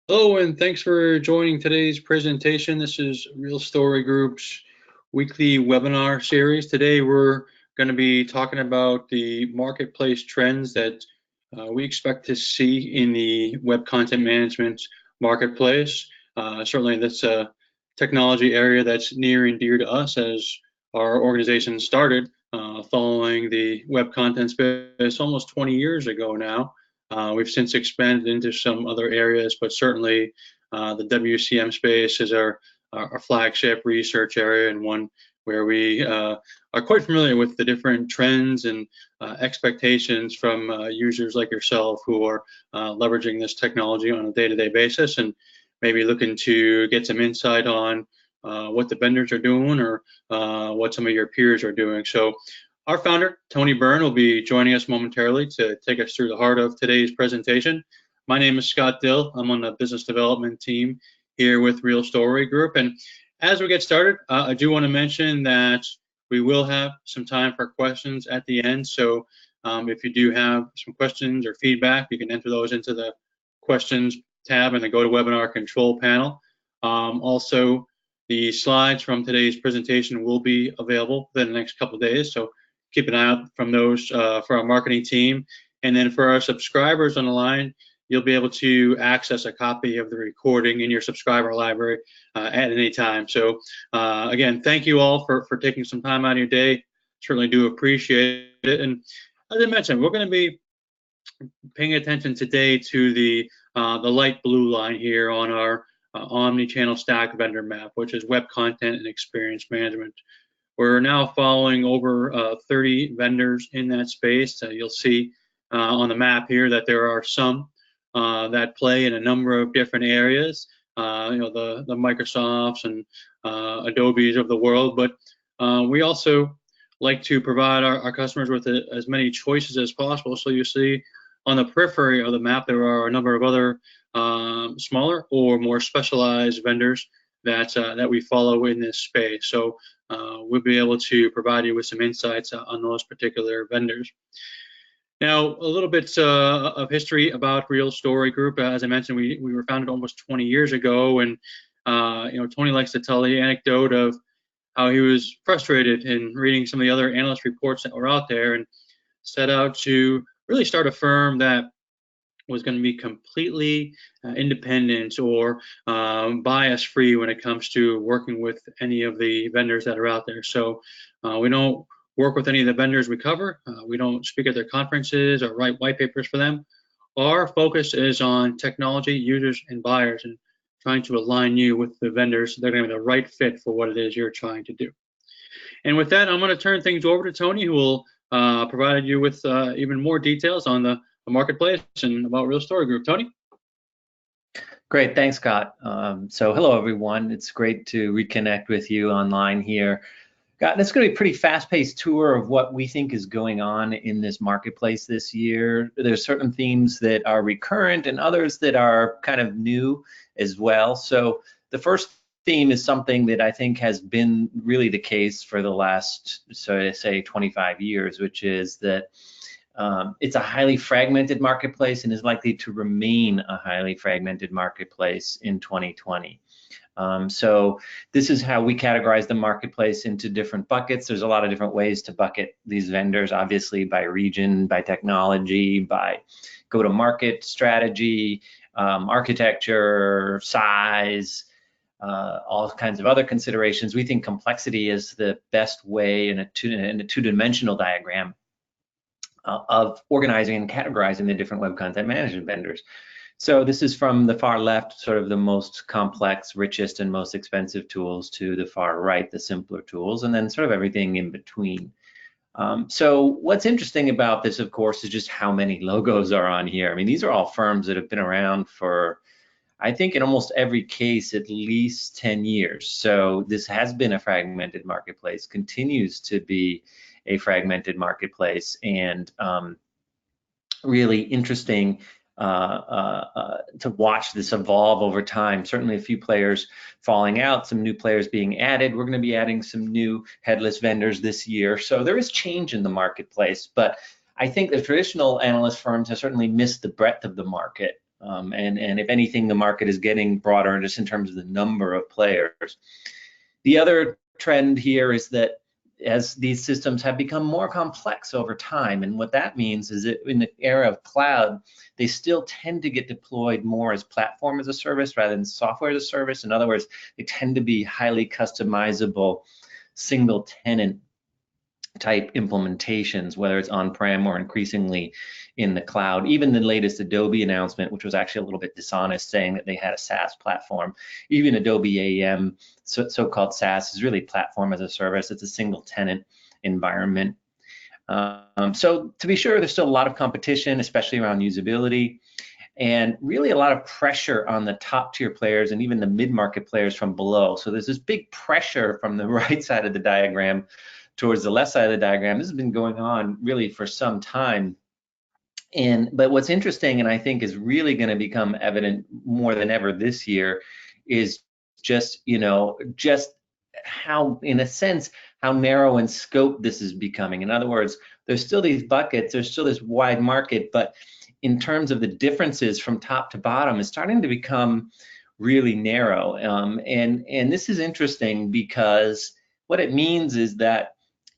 Hello, and thanks for joining today's presentation. This is Real Story Group's weekly webinar series. Today, we're going to be talking about the marketplace trends that we expect to see in the web content management marketplace. Certainly, that's a technology area that's near and dear to us as our organization started following the web content space almost 20 years ago now. We've since expanded into some other areas, but certainly the WCM space is our flagship research area and one where we are quite familiar with the different trends and expectations from users like yourself who are leveraging this technology on a day-to-day basis and maybe looking to get some insight on what the vendors are doing or what some of your peers are doing. So our founder, Tony Byrne, will be joining us momentarily to take us through the heart of today's presentation. My name is Scott Dill. I'm on the business development team here with Real Story Group. And as we get started, I do want to mention that we will have some time for questions at the end. So if you do have some questions or feedback, you can enter those into the questions tab in the GoToWebinar control panel. Also, the slides from today's presentation will be available within the next couple of days. So keep an eye out from those for our marketing team. And then for our subscribers on the line, you'll be able to access a copy of the recording in your subscriber library at any time. So again, thank you all for taking some time out of your day. Certainly do appreciate it. And as I mentioned, we're going to be paying attention today to the light blue line here on our Omnichannel stack vendor map, which is web content and experience management. We're now following over 30 vendors in that space. You'll see on the map here that there are some that play in a number of different areas, the Microsofts and Adobes of the world, but we also like to provide our customers with as many choices as possible. So you see on the periphery of the map, there are a number of other smaller or more specialized vendors that we follow in this space. So we'll be able to provide you with some insights on those particular vendors. Now, a little bit of history about Real Story Group. As I mentioned, we were founded almost 20 years ago, and Tony likes to tell the anecdote of how he was frustrated in reading some of the other analyst reports that were out there, and set out to really start a firm that was going to be completely independent or bias-free when it comes to working with any of the vendors that are out there. So we don't work with any of the vendors we cover. We don't speak at their conferences or write white papers for them. Our focus is on technology, users, and buyers, and trying to align you with the vendors so they're going to be the right fit for what it is you're trying to do. And with that, I'm going to turn things over to Tony, who will provide you with even more details on the marketplace and about Real Story Group. Tony? Great, thanks, Scott. So hello, everyone. It's great to reconnect with you online here. Scott, it's going to be a pretty fast-paced tour of what we think is going on in this marketplace this year. There's certain themes that are recurrent and others that are kind of new as well. So the first theme is something that I think has been really the case for the last, so to say, 25 years, which is that it's a highly fragmented marketplace and is likely to remain a highly fragmented marketplace in 2020. So this is how we categorize the marketplace into different buckets. There's a lot of different ways to bucket these vendors, obviously by region, by technology, by go-to-market strategy, architecture, size, all kinds of other considerations. We think complexity is the best way in a two-dimensional diagram of organizing and categorizing the different web content management vendors. So this is from the far left, sort of the most complex, richest, and most expensive tools, to the far right, the simpler tools, and then sort of everything in between. So what's interesting about this, of course, is just how many logos are on here. I mean, these are all firms that have been around for, I think in almost every case, at least 10 years. So this has been a fragmented marketplace, continues to be a fragmented marketplace, and really interesting to watch this evolve over time. Certainly a few players falling out, some new players being added. We're going to be adding some new headless vendors this year. So there is change in the marketplace, but I think the traditional analyst firms have certainly missed the breadth of the market And if anything, the market is getting broader just in terms of the number of players. The other trend here is that as these systems have become more complex over time, and what that means is that in the era of cloud, they still tend to get deployed more as platform as a service rather than software as a service. In other words, they tend to be highly customizable, single tenant type implementations, whether it's on-prem or increasingly in the cloud. Even the latest Adobe announcement, which was actually a little bit dishonest, saying that they had a SaaS platform. Even Adobe AM, so-called SaaS, is really platform as a service. It's a single tenant environment. So to be sure, there's still a lot of competition, especially around usability, and really a lot of pressure on the top tier players and even the mid-market players from below. So there's this big pressure from the right side of the diagram towards the left side of the diagram. This has been going on really for some time. But what's interesting, and I think is really going to become evident more than ever this year, is just how, in a sense, how narrow in scope this is becoming. In other words, there's still these buckets, there's still this wide market, but in terms of the differences from top to bottom, it's starting to become really narrow. And this is interesting because what it means is that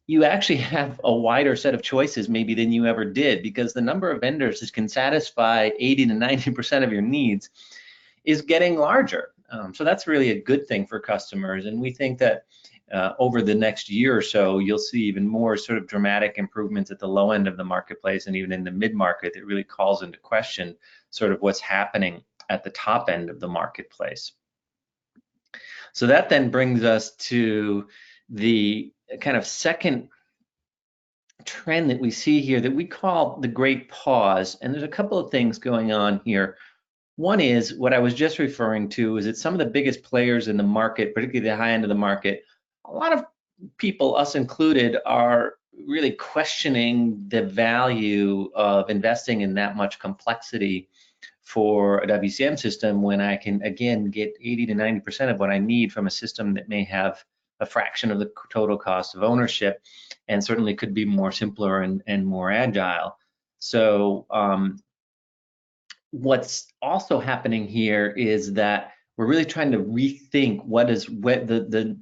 you actually have a wider set of choices maybe than you ever did, because the number of vendors that can satisfy 80 to 90% of your needs is getting larger. So that's really a good thing for customers. And we think that over the next year or so, you'll see even more sort of dramatic improvements at the low end of the marketplace and even in the mid-market that really calls into question sort of what's happening at the top end of the marketplace. So that then brings us to the kind of second trend that we see here that we call the great pause. And there's a couple of things going on here. One is what I was just referring to, is that some of the biggest players in the market, particularly the high end of the market, a lot of people, us included, are really questioning the value of investing in that much complexity for a WCM system when I can, again, get 80 to 90% of what I need from a system that may have a fraction of the total cost of ownership and certainly could be more simpler and more agile. So what's also happening here is that we're really trying to rethink what is the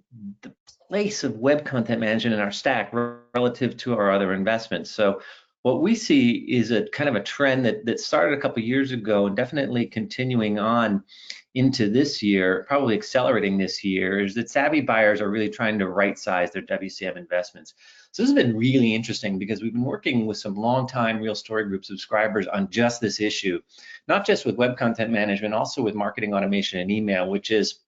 place of web content management in our stack relative to our other investments. So what we see is a kind of a trend that started a couple years ago and definitely continuing on into this year, probably accelerating this year, is that savvy buyers are really trying to right-size their WCM investments. So this has been really interesting because we've been working with some long-time Real Story Group subscribers on just this issue, not just with web content management, also with marketing automation and email, which is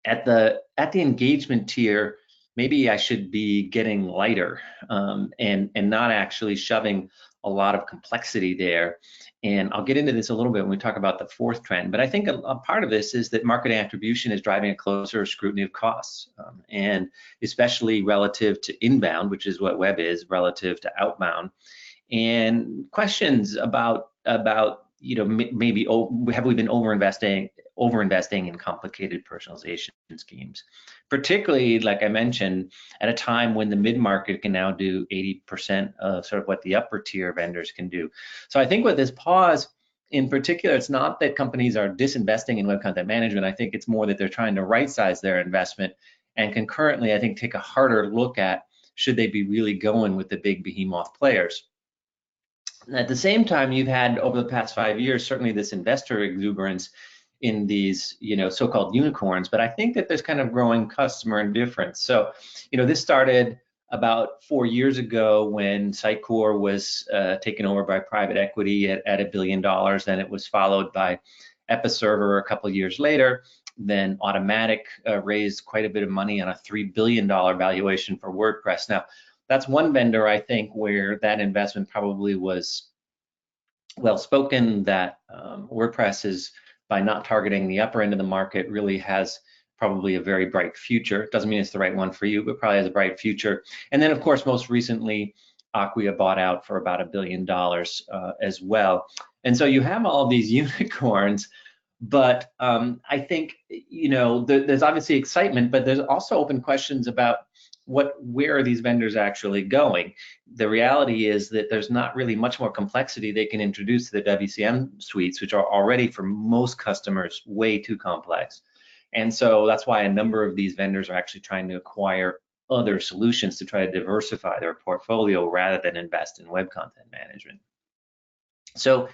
at the engagement tier. Maybe I should be getting lighter and not actually shoving a lot of complexity there. And I'll get into this a little bit when we talk about the fourth trend. But I think a part of this is that marketing attribution is driving a closer scrutiny of costs, and especially relative to inbound, which is what web is, relative to outbound. And questions about maybe have we been overinvesting in complicated personalization schemes, particularly, like I mentioned, at a time when the mid-market can now do 80% of sort of what the upper tier vendors can do. So I think with this pause in particular, it's not that companies are disinvesting in web content management. I think it's more that they're trying to right-size their investment and concurrently, I think, take a harder look at should they be really going with the big behemoth players. At the same time, you've had over the past 5 years, certainly this investor exuberance in these, so-called unicorns, but I think that there's kind of growing customer indifference. So, this started about 4 years ago when Sitecore was taken over by private equity at $1 billion. Then it was followed by Episerver a couple of years later. Then Automatic raised quite a bit of money on a $3 billion valuation for WordPress. Now, that's one vendor, I think, where that investment probably was well spoken, that WordPress is, by not targeting the upper end of the market, really has probably a very bright future. Doesn't mean it's the right one for you, but probably has a bright future. And then, of course, most recently, Acquia bought out for about $1 billion as well. And so you have all these unicorns, but I think, there's obviously excitement, but there's also open questions about where are these vendors actually going? The reality is that there's not really much more complexity they can introduce to the WCM suites, which are already for most customers way too complex. And so that's why a number of these vendors are actually trying to acquire other solutions to try to diversify their portfolio rather than invest in web content management. So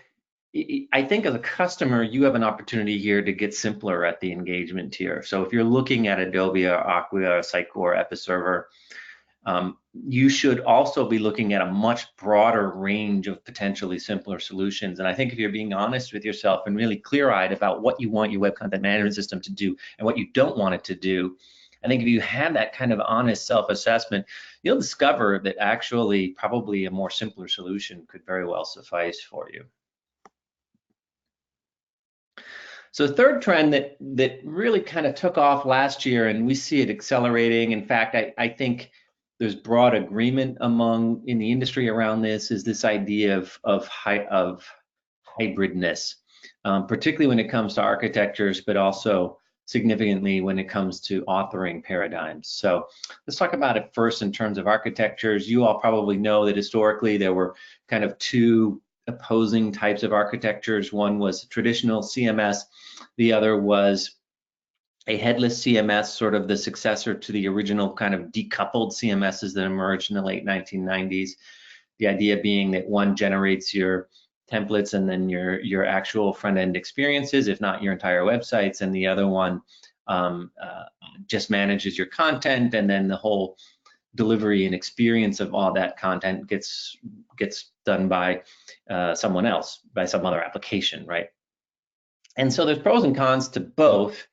I think as a customer, you have an opportunity here to get simpler at the engagement tier. So if you're looking at Adobe or Acquia or Sitecore, Episerver, you should also be looking at a much broader range of potentially simpler solutions. And I think if you're being honest with yourself and really clear-eyed about what you want your web content management system to do and what you don't want it to do, I think if you have that kind of honest self-assessment, you'll discover that actually probably a more simpler solution could very well suffice for you. So the third trend that really kind of took off last year, and we see it accelerating. In fact, I think there's broad agreement in the industry around this, is this idea of hybridness, particularly when it comes to architectures, but also significantly when it comes to authoring paradigms. So let's talk about it first in terms of architectures. You all probably know that historically there were kind of two opposing types of architectures. One was traditional CMS, the other was a headless CMS, sort of the successor to the original kind of decoupled CMSs that emerged in the late 1990s. The idea being that one generates your templates and then your actual front-end experiences, if not your entire websites, and the other one just manages your content, and then the whole delivery and experience of all that content gets done by someone else, by some other application, right? And so there's pros and cons to both.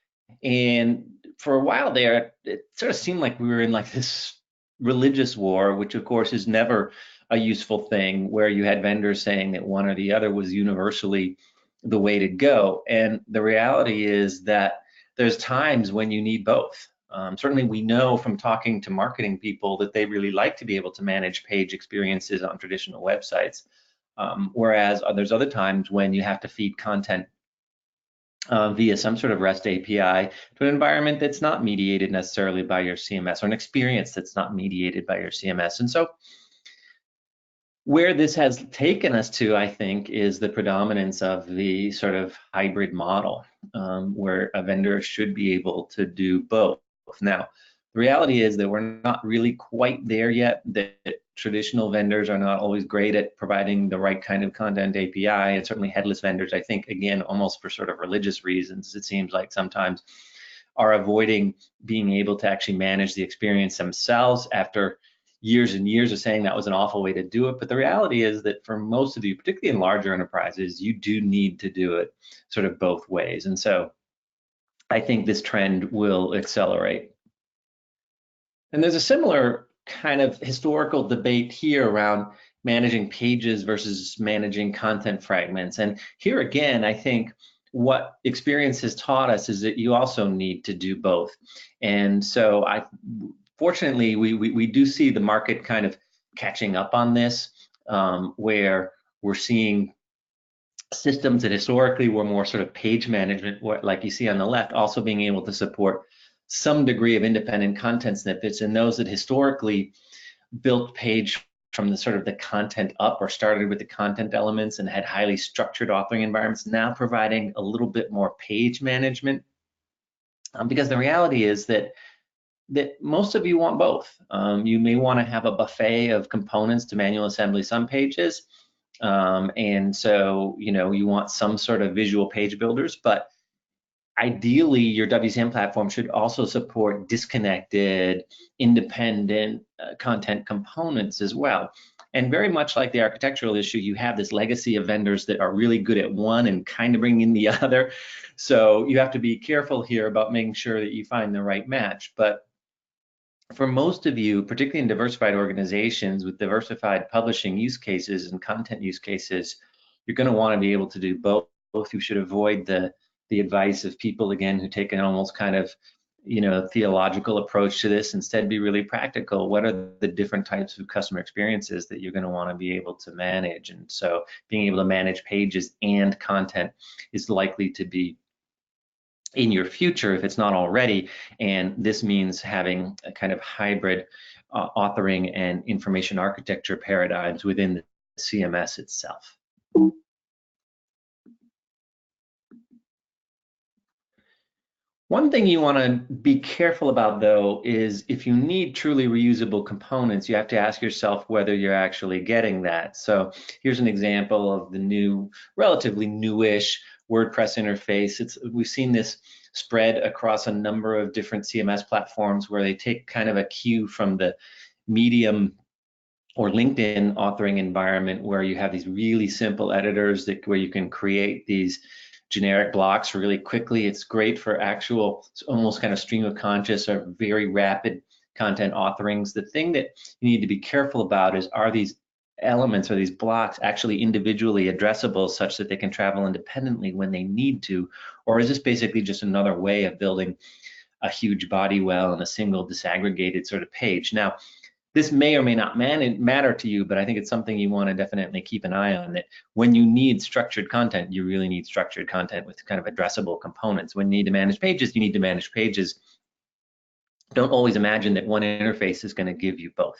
And for a while there, it sort of seemed like we were in like this religious war, which of course is never a useful thing, where you had vendors saying that one or the other was universally the way to go. And the reality is that there's times when you need both. Certainly we know from talking to marketing people that they really like to be able to manage page experiences on traditional websites, whereas there's other times when you have to feed content via some sort of REST API to an environment that's not mediated necessarily by your CMS, or an experience that's not mediated by your CMS. And so where this has taken us to, I think, is the predominance of the sort of hybrid model, where a vendor should be able to do both. Now, the reality is that we're not really quite there yet, that traditional vendors are not always great at providing the right kind of content API, and certainly headless vendors, I think, again, almost for sort of religious reasons, it seems like sometimes are avoiding being able to actually manage the experience themselves after years and years of saying that was an awful way to do it. But the reality is that for most of you, particularly in larger enterprises, you do need to do it sort of both ways. And so I think this trend will accelerate. And there's a similar kind of historical debate here around managing pages versus managing content fragments. And here again, I think what experience has taught us is that you also need to do both. And so fortunately, we do see the market kind of catching up on this, where we're seeing systems that historically were more sort of page management, like you see on the left, also being able to support some degree of independent content snippets, and those that historically built page from the sort of the content up, or started with the content elements and had highly structured authoring environments, now providing a little bit more page management. Because the reality is that most of you want both. You may want to have a buffet of components to manual assembly some pages, and so you want some sort of visual page builders, but ideally your WCM platform should also support disconnected, independent content components as well. And very much like the architectural issue, you have this legacy of vendors that are really good at one and kind of bring in the other. So you have to be careful here about making sure that you find the right match. But for most of you, particularly in diversified organizations with diversified publishing use cases and content use cases, you're going to want to be able to do both. You should avoid the advice of people, again, who take an almost kind of theological approach to this. Instead, be really practical. What are the different types of customer experiences that you're going to want to be able to manage? And so being able to manage pages and content is likely to be in your future if it's not already. And this means having a kind of hybrid authoring and information architecture paradigms within the CMS itself. One thing you want to be careful about, though, is if you need truly reusable components, you have to ask yourself whether you're actually getting that. So here's an example of the new, relatively newish WordPress interface. We've seen this spread across a number of different CMS platforms where they take kind of a cue from the Medium or LinkedIn authoring environment, where you have these really simple editors where you can create these generic blocks really quickly. It's great for actual, almost kind of stream of conscious or very rapid content authoring. The thing that you need to be careful about is, are these elements or these blocks actually individually addressable such that they can travel independently when they need to? Or is this basically just another way of building a huge body well in a single disaggregated sort of page? Now, this may or may not matter to you, but I think it's something you want to definitely keep an eye on, that when you need structured content, you really need structured content with kind of addressable components. When you need to manage pages, you need to manage pages. Don't always imagine that one interface is going to give you both.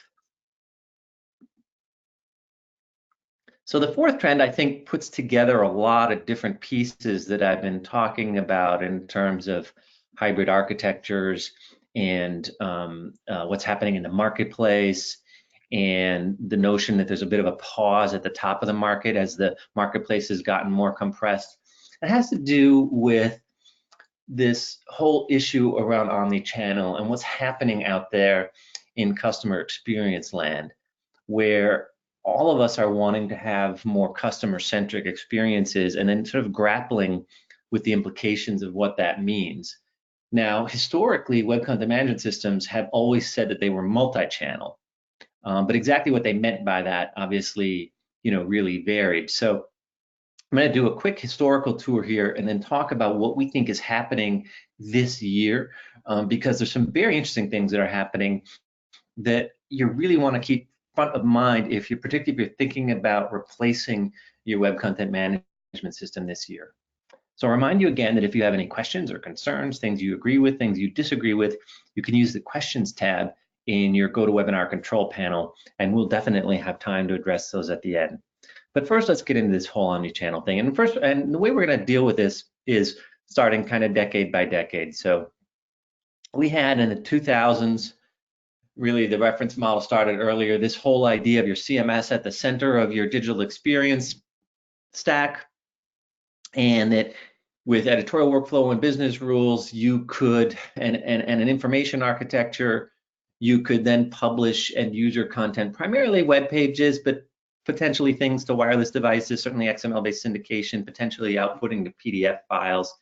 So the fourth trend, I think, puts together a lot of different pieces that I've been talking about in terms of hybrid architectures and what's happening in the marketplace, and the notion that there's a bit of a pause at the top of the market as the marketplace has gotten more compressed. It has to do with this whole issue around omnichannel and what's happening out there in customer experience land, where all of us are wanting to have more customer-centric experiences and then sort of grappling with the implications of what that means. Now, historically, web content management systems have always said that they were multi-channel, but exactly what they meant by that, obviously, really varied. So I'm going to do a quick historical tour here and then talk about what we think is happening this year, because there's some very interesting things that are happening that you really want to keep front of mind, particularly if you're thinking about replacing your web content management system this year. So I'll remind you again that if you have any questions or concerns, things you agree with, things you disagree with, you can use the questions tab in your GoToWebinar control panel, and we'll definitely have time to address those at the end. But first, let's get into this whole omnichannel thing. And the way we're going to deal with this is starting kind of decade by decade. So we had in the 2000s, really the reference model started earlier, this whole idea of your CMS at the center of your digital experience stack, and that with editorial workflow and business rules, you could, and an information architecture, you could then publish end user content, primarily web pages, but potentially things to wireless devices, certainly XML-based syndication, potentially outputting to PDF files.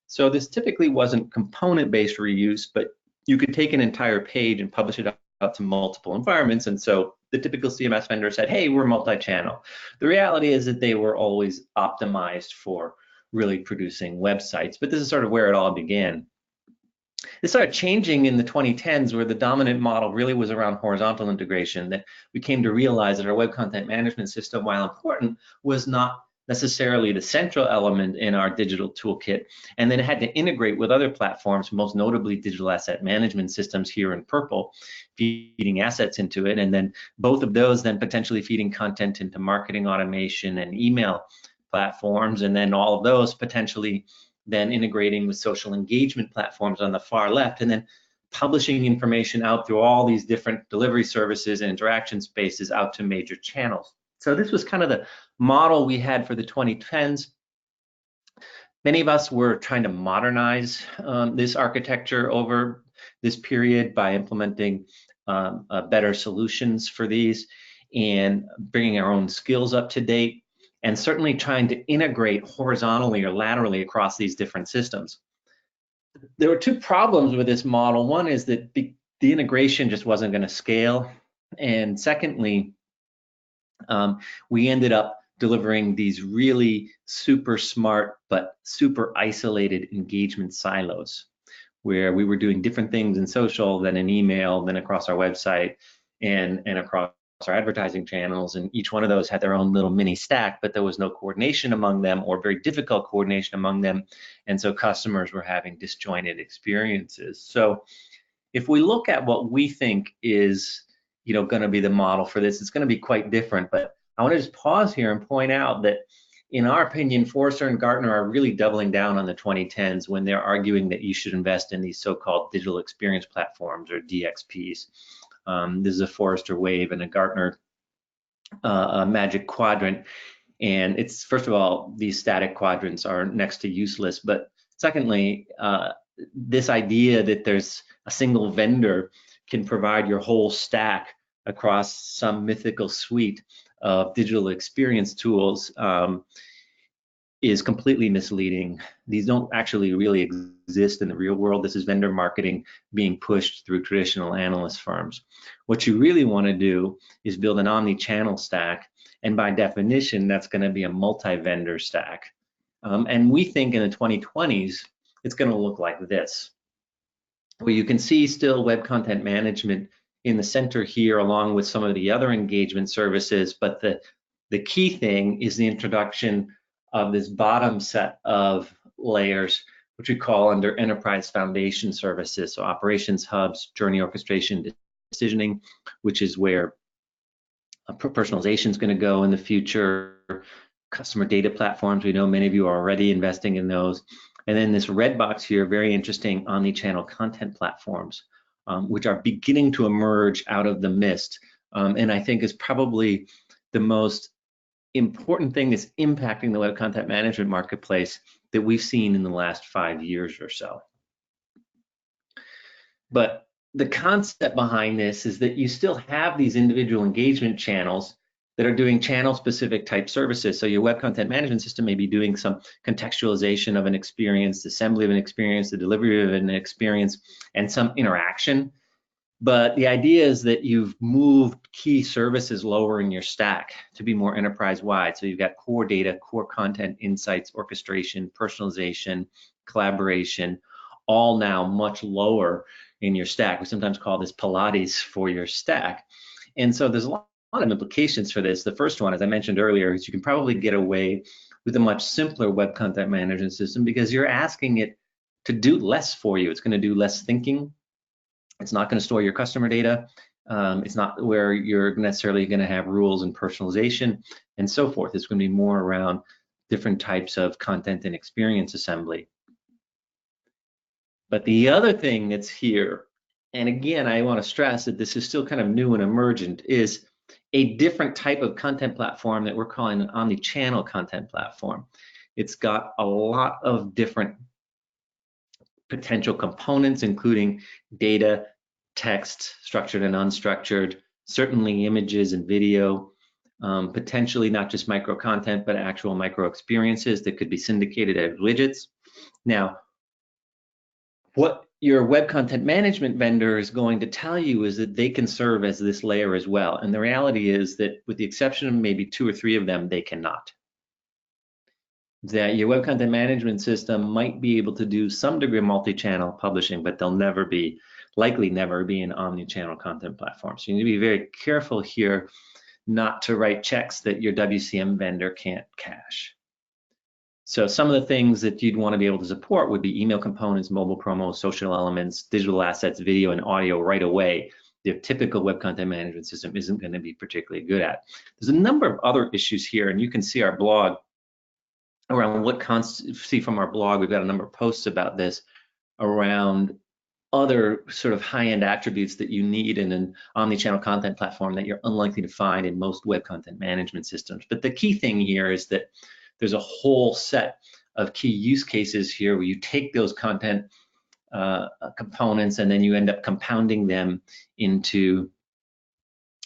So this typically wasn't component-based reuse, but you could take an entire page and publish it out to multiple environments. And so the typical CMS vendor said, hey, we're multi-channel. The reality is that they were always optimized for really producing websites, but this is sort of where it all began. This started changing in the 2010s, where the dominant model really was around horizontal integration, that we came to realize that our web content management system, while important, was not necessarily the central element in our digital toolkit, and then it had to integrate with other platforms, most notably digital asset management systems here in purple, feeding assets into it, and then both of those then potentially feeding content into marketing automation and email platforms, and then all of those potentially then integrating with social engagement platforms on the far left, and then publishing information out through all these different delivery services and interaction spaces out to major channels. So this was kind of the model we had for the 2010s. Many of us were trying to modernize this architecture over this period by implementing better solutions for these and bringing our own skills up to date, and certainly trying to integrate horizontally or laterally across these different systems. There were two problems with this model. One is that the integration just wasn't going to scale. And secondly, we ended up delivering these really super smart but super isolated engagement silos, where we were doing different things in social, then in email, then across our website, and across our advertising channels, and each one of those had their own little mini stack, but there was no coordination among them, or very difficult coordination among them, and so customers were having disjointed experiences. So if we look at what we think is, going to be the model for this, it's going to be quite different. But I want to just pause here and point out that, in our opinion, Forrester and Gartner are really doubling down on the 2010s when they're arguing that you should invest in these so-called digital experience platforms, or DXPs. This is a Forrester wave and a Gartner magic quadrant. And it's, first of all, these static quadrants are next to useless. But secondly, this idea that there's a single vendor can provide your whole stack across some mythical suite of digital experience tools is completely misleading. These don't actually really exist in the real world. This is vendor marketing being pushed through traditional analyst firms. What you really want to do is build an omni-channel stack, and by definition, that's going to be a multi-vendor stack. And we think in the 2020s, it's going to look like this, where you can see still web content management in the center here, along with some of the other engagement services. But the key thing is the introduction of this bottom set of layers, which we call under enterprise foundation services. So operations hubs, journey orchestration, decisioning, which is where personalization is going to go in the future, customer data platforms. We know many of you are already investing in those. And then this red box here, very interesting omni-channel content platforms, which are beginning to emerge out of the mist. And I think is probably the most important thing that's impacting the web content management marketplace that we've seen in the last 5 years or so. But the concept behind this is that you still have these individual engagement channels that are doing channel-specific type services. So your web content management system may be doing some contextualization of an experience, assembly of an experience, the delivery of an experience, and some interaction. But the idea is that you've moved key services lower in your stack to be more enterprise-wide. So you've got core data, core content, insights, orchestration, personalization, collaboration, all now much lower in your stack. We sometimes call this Pilates for your stack. And so there's a lot of implications for this. The first one, as I mentioned earlier, is you can probably get away with a much simpler web content management system because you're asking it to do less for you. It's going to do less thinking. It's not going to store your customer data. It's not where you're necessarily going to have rules and personalization and so forth. It's going to be more around different types of content and experience assembly. But the other thing that's here, and again, I want to stress that this is still kind of new and emergent, is a different type of content platform that we're calling an omni-channel content platform. It's got a lot of different potential components, including data, text, structured and unstructured, certainly images and video, potentially not just micro content, but actual micro experiences that could be syndicated as widgets. Now, what your web content management vendor is going to tell you is that they can serve as this layer as well. And the reality is that with the exception of maybe 2 or 3 of them, they cannot. That your web content management system might be able to do some degree of multi-channel publishing, but they'll never be, likely never be an omni-channel content platform. So you need to be very careful here not to write checks that your WCM vendor can't cash. So some of the things that you'd want to be able to support would be email components, mobile promos, social elements, digital assets, video, and audio right away. The typical web content management system isn't going to be particularly good at. There's a number of other issues here, and you can see our blog around see from our blog, we've got a number of posts about this around other sort of high-end attributes that you need in an omni-channel content platform that you're unlikely to find in most web content management systems. But the key thing here is that there's a whole set of key use cases here where you take those content components and then you end up compounding them into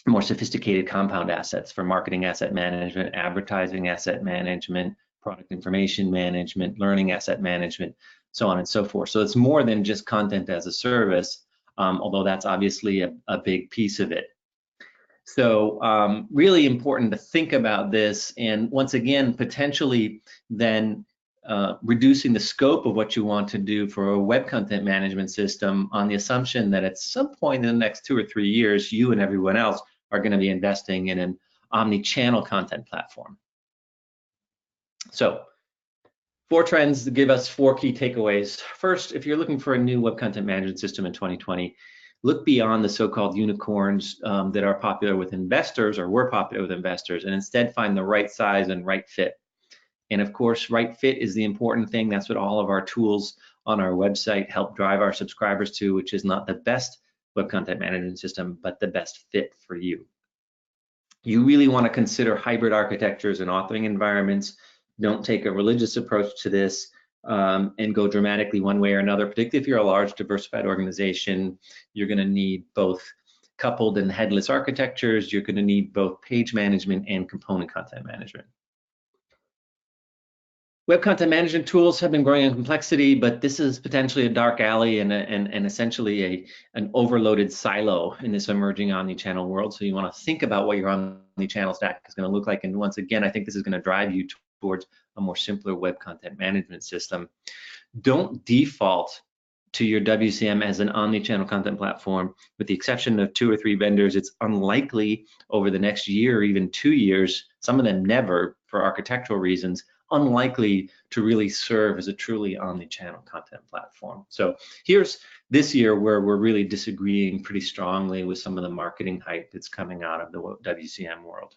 more sophisticated compound assets for marketing asset management, advertising asset management, product information management, learning asset management, so on and so forth. So it's more than just content as a service, although that's obviously a big piece of it. So really important to think about this, and once again, potentially then reducing the scope of what you want to do for a web content management system on the assumption that at some point in the next 2 or 3 years, you and everyone else are going to be investing in an omni-channel content platform. So 4 trends that give us 4 key takeaways. First, if you're looking for a new web content management system in 2020, look beyond the so-called unicorns that are popular with investors or were popular with investors, and instead find the right size and right fit. And of course, right fit is the important thing. That's what all of our tools on our website help drive our subscribers to, which is not the best web content management system, but the best fit for you. You really want to consider hybrid architectures and authoring environments. Don't take a religious approach to this and go dramatically one way or another. Particularly if you're a large diversified organization, you're going to need both coupled and headless architectures. You're going to need both page management and component content management. Web content management tools have been growing in complexity, but this is potentially a dark alley and essentially an overloaded silo in this emerging omni-channel world. So you want to think about what your omni-channel stack is going to look like. And once again, I think this is going to drive you towards a more simpler web content management system. Don't default to your WCM as an omni-channel content platform. With the exception of 2 or 3 vendors, it's unlikely over the next year or even 2 years, some of them never for architectural reasons, unlikely to really serve as a truly omni-channel content platform. So here's this year where we're really disagreeing pretty strongly with some of the marketing hype that's coming out of the WCM world.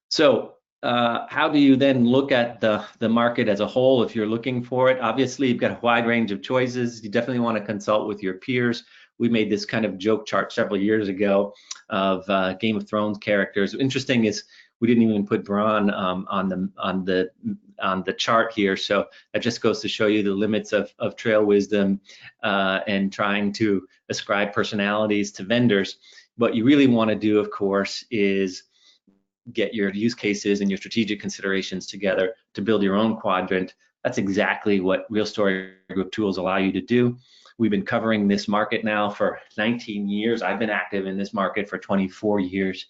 So how do you then look at the market as a whole if you're looking for it? Obviously, you've got a wide range of choices. You definitely want to consult with your peers. We made this kind of joke chart several years ago of Game of Thrones characters. Interesting is we didn't even put Bronn on the chart here, so that just goes to show you the limits of trail wisdom and trying to ascribe personalities to vendors. What you really want to do, of course, is get your use cases and your strategic considerations together to build your own quadrant. That's exactly what Real Story Group tools allow you to do. We've been covering this market now for 19 years. I've been active in this market for 24 years.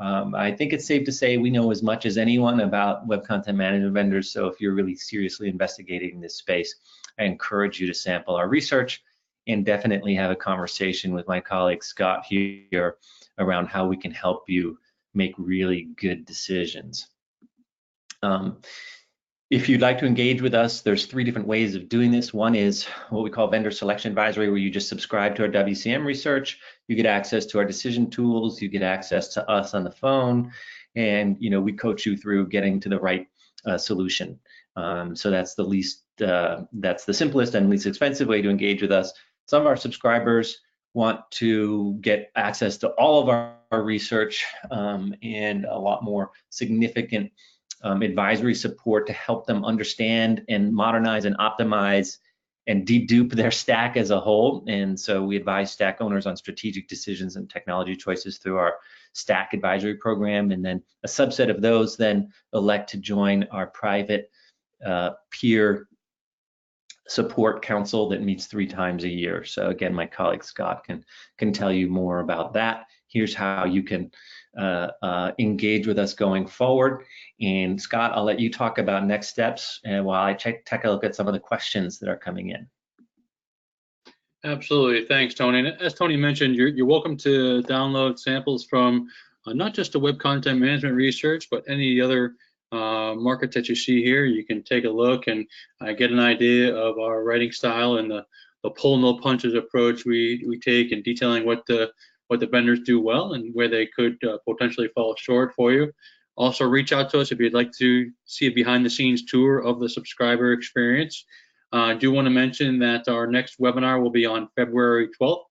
I think it's safe to say we know as much as anyone about web content management vendors. So if you're really seriously investigating this space, I encourage you to sample our research and definitely have a conversation with my colleague Scott here around how we can help you make really good decisions. If you'd like to engage with us, there's 3 different ways of doing this. One is what we call vendor selection advisory, where you just subscribe to our WCM research. You get access to our decision tools. You get access to us on the phone, and we coach you through getting to the right solution. So that's that's the simplest and least expensive way to engage with us. Some of our subscribers want to get access to all of our research and a lot more significant advisory support to help them understand and modernize and optimize and dedupe their stack as a whole. And so we advise stack owners on strategic decisions and technology choices through our stack advisory program. And then a subset of those then elect to join our private peer support council that meets 3 times a year. So again, my colleague Scott can tell you more about that. Here's how you can engage with us going forward. And Scott, I'll let you talk about next steps and while I take a look at some of the questions that are coming in. Absolutely, thanks, Tony. And as Tony mentioned, you're welcome to download samples from not just the web content management research, but any other markets that you see here. You can take a look and get an idea of our writing style and the pull no punches approach we take in detailing what the vendors do well and where they could potentially fall short for you. Also, reach out to us if you'd like to see a behind-the-scenes tour of the subscriber experience. I do want to mention that our next webinar will be on February 12th,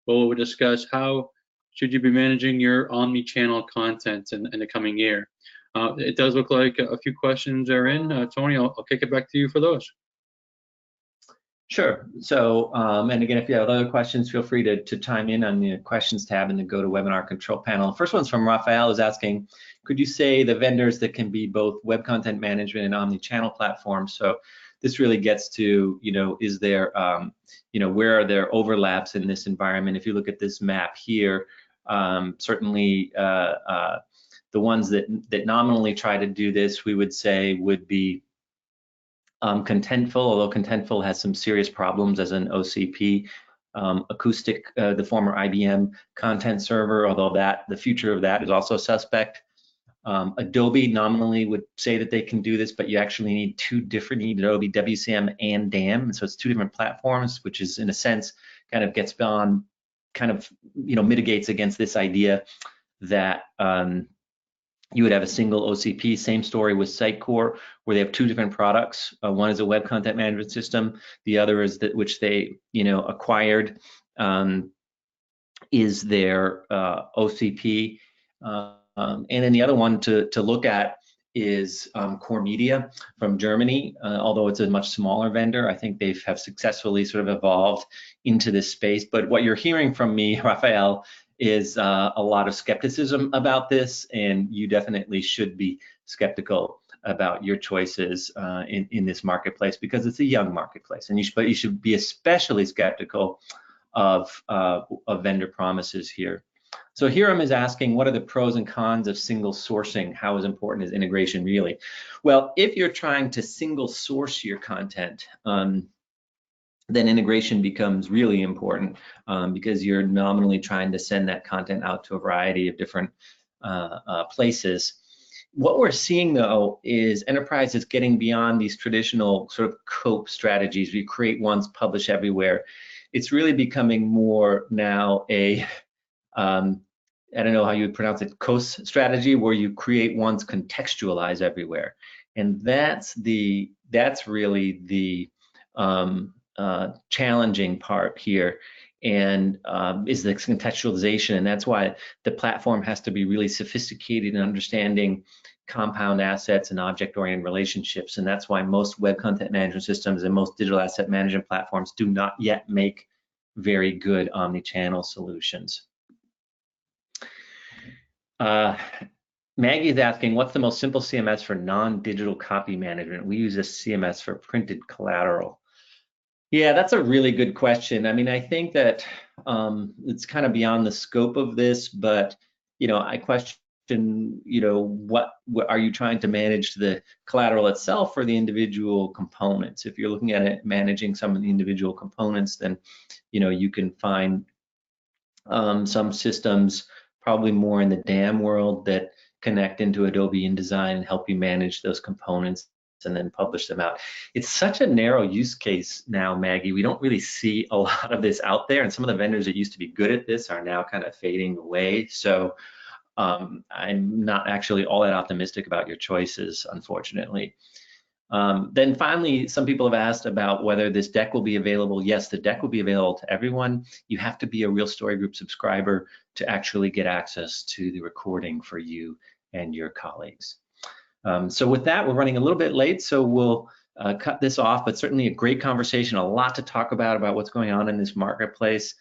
where we'll discuss how should you be managing your omni-channel content in the coming year. It does look like a few questions are in. Tony, I'll kick it back to you for those. Sure. So, and again, if you have other questions, feel free to chime in on the questions tab in the Go to Webinar Control panel. First one's from Raphael, who's asking, could you say the vendors that can be both web content management and omni-channel platforms? So this really gets to, is there, where are there overlaps in this environment? If you look at this map here, certainly the ones that nominally try to do this, we would say would be Contentful, although Contentful has some serious problems as an OCP. Acoustic, the former IBM content server, although the future of that is also suspect. Adobe nominally would say that they can do this, but you actually need two different, you need Adobe WCM and DAM, and so it's two different platforms, which is in a sense kind of gets beyond, kind of mitigates against this idea that you would have a single OCP. Same story with Sitecore, where they have two different products. One is a web content management system. The other is that which they acquired is their OCP. And then the other one to look at is Core Media from Germany. Although it's a much smaller vendor, I think they have successfully sort of evolved into this space. But what you're hearing from me, Raphael, is a lot of skepticism about this, and you definitely should be skeptical about your choices in this marketplace, because it's a young marketplace, and you should be especially skeptical of vendor promises here. So Hiram is asking, what are the pros and cons of single sourcing? How is important is integration really? Well, if you're trying to single source your content, then integration becomes really important, because you're nominally trying to send that content out to a variety of different places. What we're seeing though is enterprises getting beyond these traditional sort of COPE strategies. We create once, publish everywhere. It's really becoming more now a I don't know how you would pronounce it, COAS strategy, where you create once, contextualize everywhere, and that's really the challenging part here, and is the contextualization, and that's why the platform has to be really sophisticated in understanding compound assets and object-oriented relationships, and that's why most web content management systems and most digital asset management platforms do not yet make very good omni-channel solutions. Maggie is asking, what's the most simple CMS for non-digital copy management? We use a CMS for printed collateral. Yeah, that's a really good question. I mean, I think that it's kind of beyond the scope of this, but I question, what are you trying to manage, the collateral itself or the individual components? If you're looking at it managing some of the individual components, then you can find some systems, probably more in the DAM world, that connect into Adobe InDesign and help you manage those components and then publish them out. It's such a narrow use case now, Maggie. We don't really see a lot of this out there, and some of the vendors that used to be good at this are now kind of fading away. So I'm not actually all that optimistic about your choices, unfortunately. Then finally, some people have asked about whether this deck will be available. Yes, the deck will be available to everyone. You have to be a Real Story Group subscriber to actually get access to the recording for you and your colleagues. So with that, we're running a little bit late, so we'll cut this off, but certainly a great conversation, a lot to talk about what's going on in this marketplace.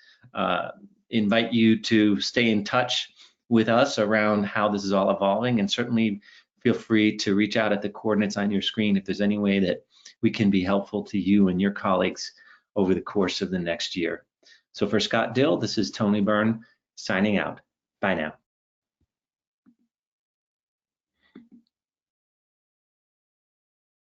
Invite you to stay in touch with us around how this is all evolving, and certainly feel free to reach out at the coordinates on your screen if there's any way that we can be helpful to you and your colleagues over the course of the next year. So for Scott Dill, this is Tony Byrne signing out. Bye now.